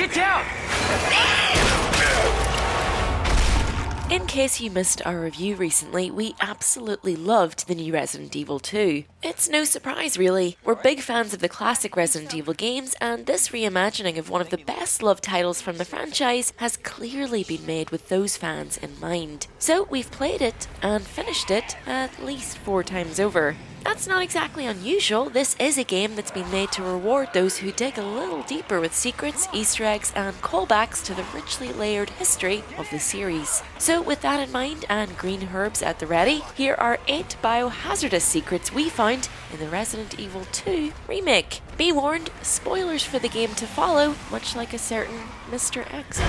Get down! In case you missed our review recently, we absolutely loved the new Resident Evil 2. It's no surprise really, we're big fans of the classic Resident Evil games, and this reimagining of one of the best loved titles from the franchise has clearly been made with those fans in mind. So we've played it and finished it at least 4 times over. That's not exactly unusual. This is a game that's been made to reward those who dig a little deeper with secrets, Easter eggs, and callbacks to the richly layered history of the series. So with that in mind and green herbs at the ready, here are 8 biohazardous secrets we found in the Resident Evil 2 remake. Be warned, spoilers for the game to follow, much like a certain Mr. X.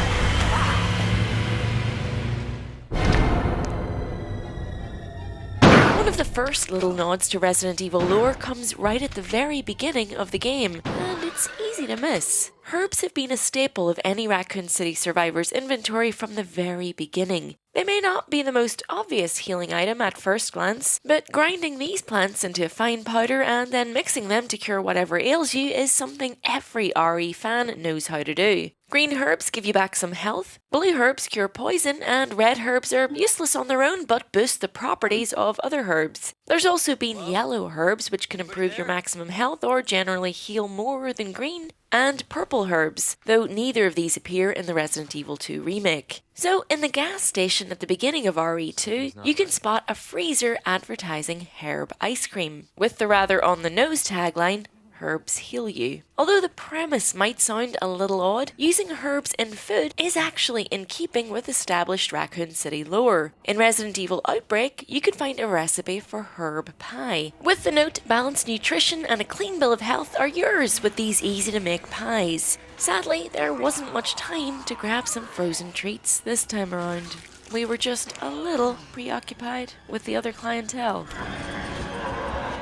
One of the first little nods to Resident Evil lore comes right at the very beginning of the game, and it's easy to miss. Herbs have been a staple of any Raccoon City survivor's inventory from the very beginning. They may not be the most obvious healing item at first glance, but grinding these plants into a fine powder and then mixing them to cure whatever ails you is something every RE fan knows how to do. Green herbs give you back some health, blue herbs cure poison, and red herbs are useless on their own but boost the properties of other herbs. There's also been yellow herbs which can improve your maximum health or generally heal more than green, and purple herbs, though neither of these appear in the Resident Evil 2 remake. So in the gas station at the beginning of RE2, you can spot a freezer advertising herb ice cream, with the rather on-the-nose tagline, "Herbs heal you." Although the premise might sound a little odd, using herbs in food is actually in keeping with established Raccoon City lore. In Resident Evil Outbreak, you can find a recipe for herb pie. With the note, balanced nutrition and a clean bill of health are yours with these easy-to-make pies. Sadly, there wasn't much time to grab some frozen treats this time around. We were just a little preoccupied with the other clientele.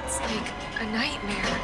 It's like a nightmare.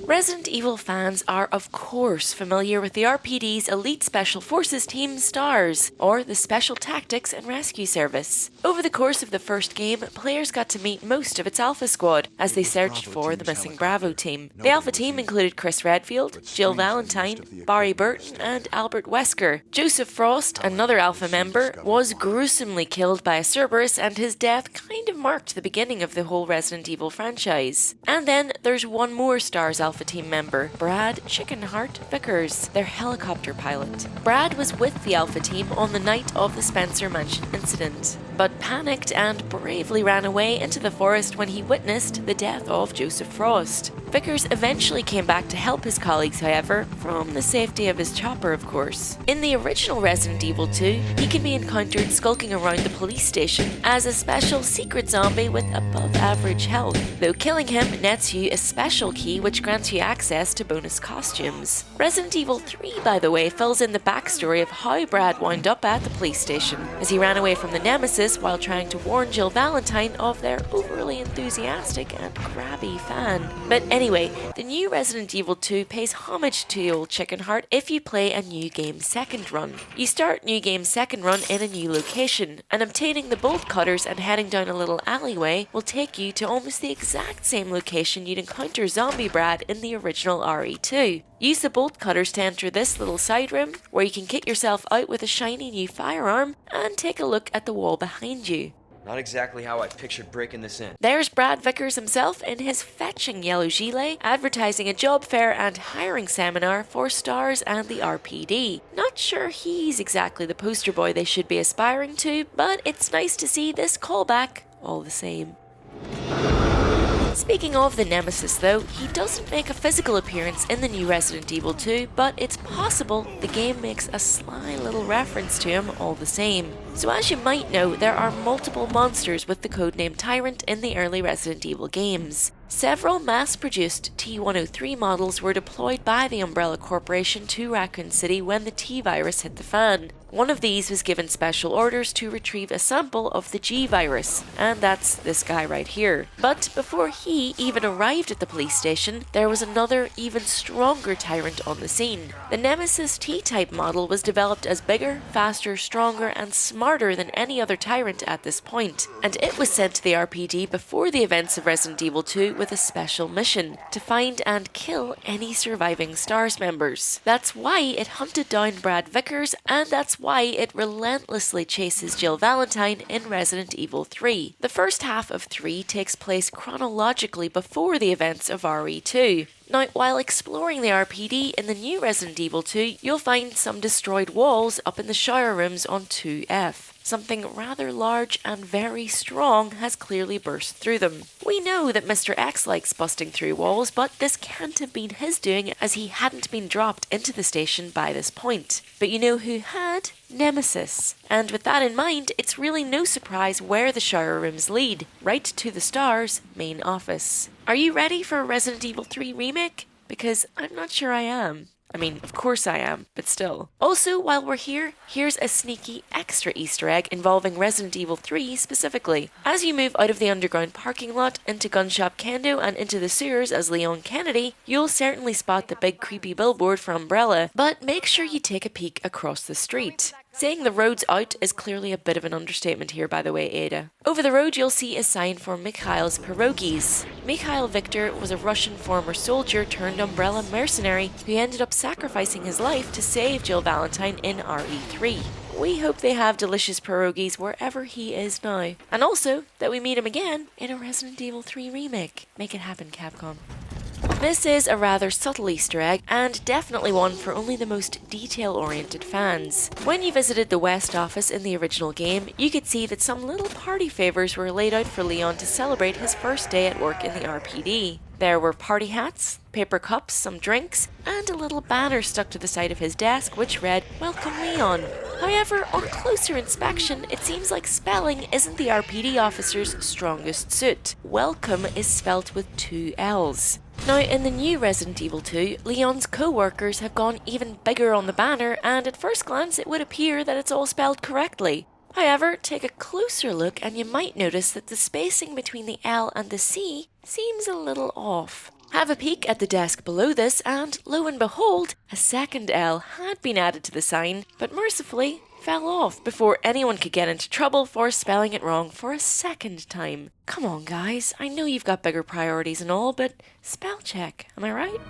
Resident Evil fans are of course familiar with the RPD's Elite Special Forces team STARS, or the Special Tactics and Rescue Service. Over the course of the first game, players got to meet most of its Alpha Squad as they searched for the missing Bravo team. The Alpha team included Chris Redfield, Jill Valentine, Barry Burton, and Albert Wesker. Joseph Frost, another Alpha member, was gruesomely killed by a Cerberus, and his death kind of marked the beginning of the whole Resident Evil franchise. And then there's one more STARS Alpha team member, Brad Chickenheart Vickers, their helicopter pilot. Brad was with the Alpha team on the night of the Spencer Mansion incident, but panicked and bravely ran away into the forest when he witnessed the death of Joseph Frost. Vickers eventually came back to help his colleagues, however, from the safety of his chopper, of course. In the original Resident Evil 2, he can be encountered skulking around the police station as a special secret zombie with above average health, though killing him nets you a special key which grants you access to bonus costumes. Resident Evil 3, by the way, fills in the backstory of how Brad wound up at the police station, as he ran away from the Nemesis while trying to warn Jill Valentine of their overly enthusiastic and grabby fan. But anyway, the new Resident Evil 2 pays homage to old Chickenheart if you play a New Game Second Run. You start New Game Second Run in a new location, and obtaining the bolt cutters and heading down a little alleyway will take you to almost the exact same location you'd encounter Zombie Brad in the original RE2. Use the bolt cutters to enter this little side room, where you can kit yourself out with a shiny new firearm, and take a look at the wall behind you. Not exactly how I pictured breaking this in. There's Brad Vickers himself in his fetching yellow gilet, advertising a job fair and hiring seminar for STARS and the RPD. Not sure he's exactly the poster boy they should be aspiring to, but it's nice to see this callback all the same. Speaking of the Nemesis though, he doesn't make a physical appearance in the new Resident Evil 2, but it's possible the game makes a sly little reference to him all the same. So as you might know, there are multiple monsters with the codename Tyrant in the early Resident Evil games. Several mass-produced T-103 models were deployed by the Umbrella Corporation to Raccoon City when the T-virus hit the fan. One of these was given special orders to retrieve a sample of the G-virus, and that's this guy right here. But before he even arrived at the police station, there was another, even stronger Tyrant on the scene. The Nemesis T-type model was developed as bigger, faster, stronger, and smarter than any other Tyrant at this point, and it was sent to the RPD before the events of Resident Evil 2 2 with a special mission to find and kill any surviving STARS members. That's why it hunted down Brad Vickers, and that's why it relentlessly chases Jill Valentine in Resident Evil 3. The first half of 3 takes place chronologically before the events of RE2. Now, while exploring the RPD in the new Resident Evil 2, you'll find some destroyed walls up in the shower rooms on 2F. Something rather large and very strong has clearly burst through them. We know that Mr. X likes busting through walls, but this can't have been his doing as he hadn't been dropped into the station by this point. But you know who had? Nemesis. And with that in mind, it's really no surprise where the shower rooms lead, right to the STARS main office. Are you ready for a Resident Evil 3 remake? Because I'm not sure I am. I mean, of course I am, but still. Also, while we're here, here's a sneaky extra Easter egg involving Resident Evil 3 specifically. As you move out of the underground parking lot into Gunshop Kendo and into the sewers as Leon Kennedy, you'll certainly spot the big creepy billboard for Umbrella, but make sure you take a peek across the street. Saying the road's out is clearly a bit of an understatement here, by the way, Ada. Over the road, you'll see a sign for Mikhail's Pierogies. Mikhail Viktor was a Russian former soldier turned Umbrella mercenary who ended up sacrificing his life to save Jill Valentine in RE3. We hope they have delicious pierogies wherever he is now. And also, that we meet him again in a Resident Evil 3 remake. Make it happen, Capcom. This is a rather subtle Easter egg, and definitely one for only the most detail-oriented fans. When you visited the West office in the original game, you could see that some little party favors were laid out for Leon to celebrate his first day at work in the RPD. There were party hats, paper cups, some drinks, and a little banner stuck to the side of his desk which read, "Welcome Leon." However, on closer inspection, it seems like spelling isn't the RPD officer's strongest suit. Welcome is spelt with 2 L's. Now, in the new Resident Evil 2, Leon's co-workers have gone even bigger on the banner, and at first glance it would appear that it's all spelled correctly. However, take a closer look and you might notice that the spacing between the L and the C seems a little off. Have a peek at the desk below this and, lo and behold, a second L had been added to the sign, but mercifully fell off before anyone could get into trouble for spelling it wrong for a second time. Come on guys, I know you've got bigger priorities and all, but spell check, am I right?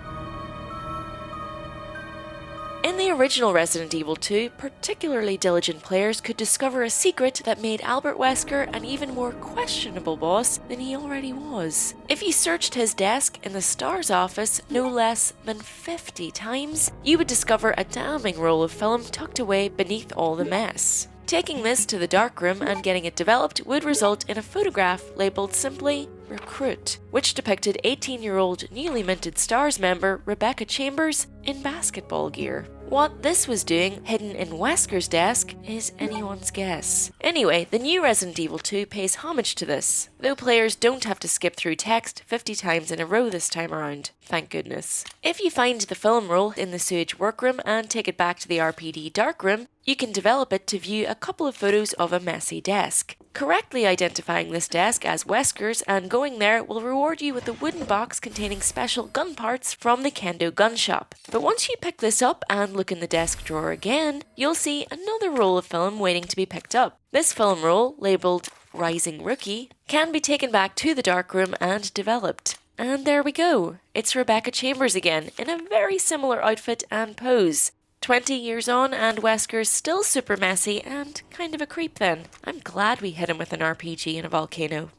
In the original Resident Evil 2, particularly diligent players could discover a secret that made Albert Wesker an even more questionable boss than he already was. If you searched his desk in the STARS office no less than 50 times, you would discover a damning roll of film tucked away beneath all the mess. Taking this to the darkroom and getting it developed would result in a photograph labelled simply Recruit, which depicted 18-year-old newly minted STARS member Rebecca Chambers in basketball gear. What this was doing hidden in Wesker's desk is anyone's guess. Anyway, the new Resident Evil 2 pays homage to this, though players don't have to skip through text 50 times in a row this time around. Thank goodness. If you find the film roll in the sewage workroom and take it back to the RPD darkroom, you can develop it to view a couple of photos of a messy desk. Correctly identifying this desk as Wesker's and going there will reward you with a wooden box containing special gun parts from the Kendo gun shop. But once you pick this up and look in the desk drawer again, you'll see another roll of film waiting to be picked up. This film roll, labelled Rising Rookie, can be taken back to the darkroom and developed. And there we go. It's Rebecca Chambers again, in a very similar outfit and pose. 20 years on and Wesker's still super messy and kind of a creep then. I'm glad we hit him with an RPG in a volcano.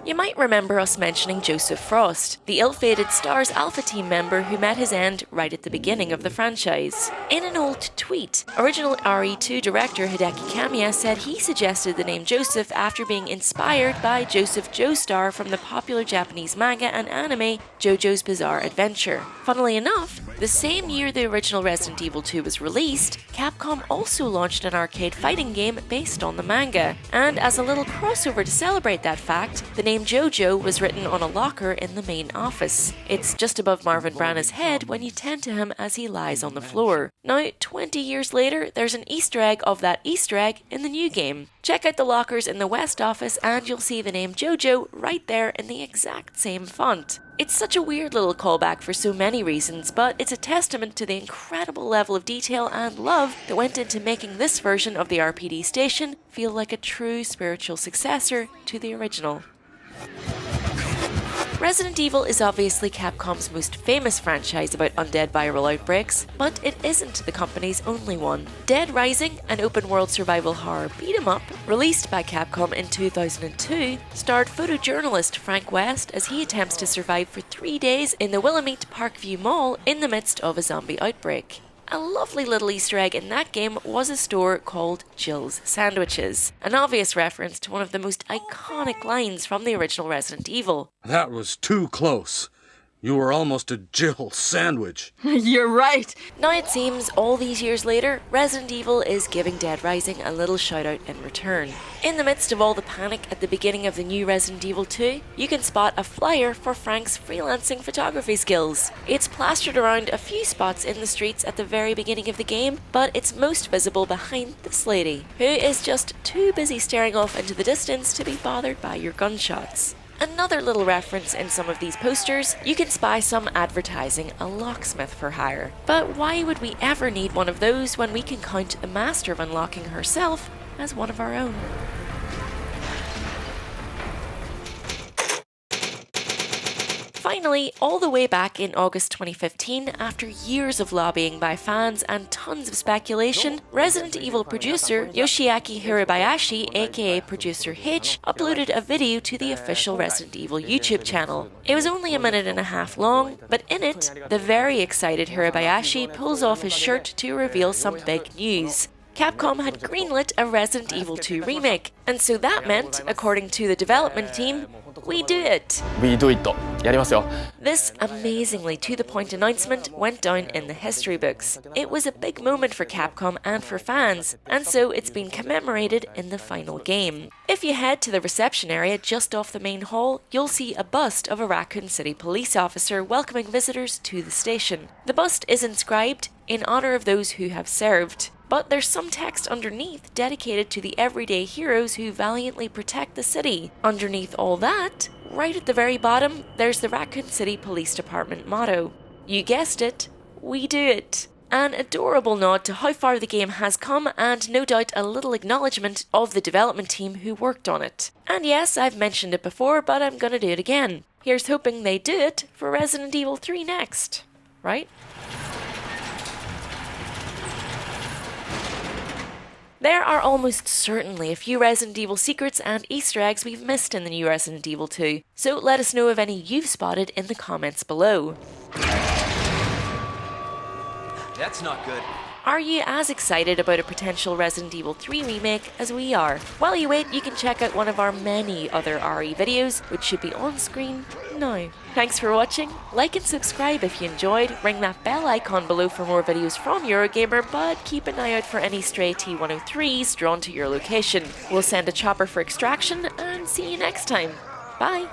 You might remember us mentioning Joseph Frost, the ill-fated STARS Alpha Team member who met his end right at the beginning of the franchise. In an old tweet, original RE2 director Hideki Kamiya said he suggested the name Joseph after being inspired by Joseph Joestar from the popular Japanese manga and anime JoJo's Bizarre Adventure. Funnily enough, the same year the original Resident Evil 2 was released, Capcom also launched an arcade fighting game based on the manga, and as a little crossover to celebrate that fact, the name JoJo was written on a locker in the main office. It's just above Marvin Branna's head when you tend to him as he lies on the floor. Now, 20 years later, there's an Easter egg of that Easter egg in the new game. Check out the lockers in the West office and you'll see the name JoJo right there in the exact same font. It's such a weird little callback for so many reasons, but it's a testament to the incredible level of detail and love that went into making this version of the RPD station feel like a true spiritual successor to the original. Resident Evil is obviously Capcom's most famous franchise about undead viral outbreaks, but it isn't the company's only one. Dead Rising, an open-world survival horror beat-em-up, released by Capcom in 2002, starred photojournalist Frank West as he attempts to survive for 3 days in the Willamette Parkview Mall in the midst of a zombie outbreak. A lovely little Easter egg in that game was a store called Jill's Sandwiches, an obvious reference to one of the most iconic lines from the original Resident Evil. That was too close. You were almost a Jill sandwich. You're right. Now it seems, all these years later, Resident Evil is giving Dead Rising a little shout out in return. In the midst of all the panic at the beginning of the new Resident Evil 2, you can spot a flyer for Frank's freelancing photography skills. It's plastered around a few spots in the streets at the very beginning of the game, but it's most visible behind this lady, who is just too busy staring off into the distance to be bothered by your gunshots. Another little reference in some of these posters, you can spy some advertising a locksmith for hire. But why would we ever need one of those when we can count the master of unlocking herself as one of our own? Finally, all the way back in August 2015, after years of lobbying by fans and tons of speculation, Resident Evil producer Yoshiaki Hirabayashi, aka Producer H, uploaded a video to the official Resident Evil YouTube channel. It was only a minute and a half long, but in it, the very excited Hirabayashi pulls off his shirt to reveal some big news. Capcom had greenlit a Resident Evil 2 remake, and so that meant, according to the development team, we do it. We do it. やりますよ. This amazingly to-the-point announcement went down in the history books. It was a big moment for Capcom and for fans, and so it's been commemorated in the final game. If you head to the reception area just off the main hall, you'll see a bust of a Raccoon City police officer welcoming visitors to the station. The bust is inscribed in honour of those who have served. But there's some text underneath dedicated to the everyday heroes who valiantly protect the city. Underneath all that, right at the very bottom, there's the Raccoon City Police Department motto. You guessed it, we do it. An adorable nod to how far the game has come and no doubt a little acknowledgement of the development team who worked on it. And yes, I've mentioned it before, but I'm gonna do it again. Here's hoping they do it for Resident Evil 3 next, right? There are almost certainly a few Resident Evil secrets and Easter eggs we've missed in the new Resident Evil 2, so let us know of any you've spotted in the comments below. That's not good. Are you as excited about a potential Resident Evil 3 remake as we are? While you wait, you can check out one of our many other RE videos, which should be on screen now. Thanks for watching, like and subscribe if you enjoyed, ring that bell icon below for more videos from Eurogamer, but keep an eye out for any stray T103s drawn to your location. We'll send a chopper for extraction, and see you next time. Bye!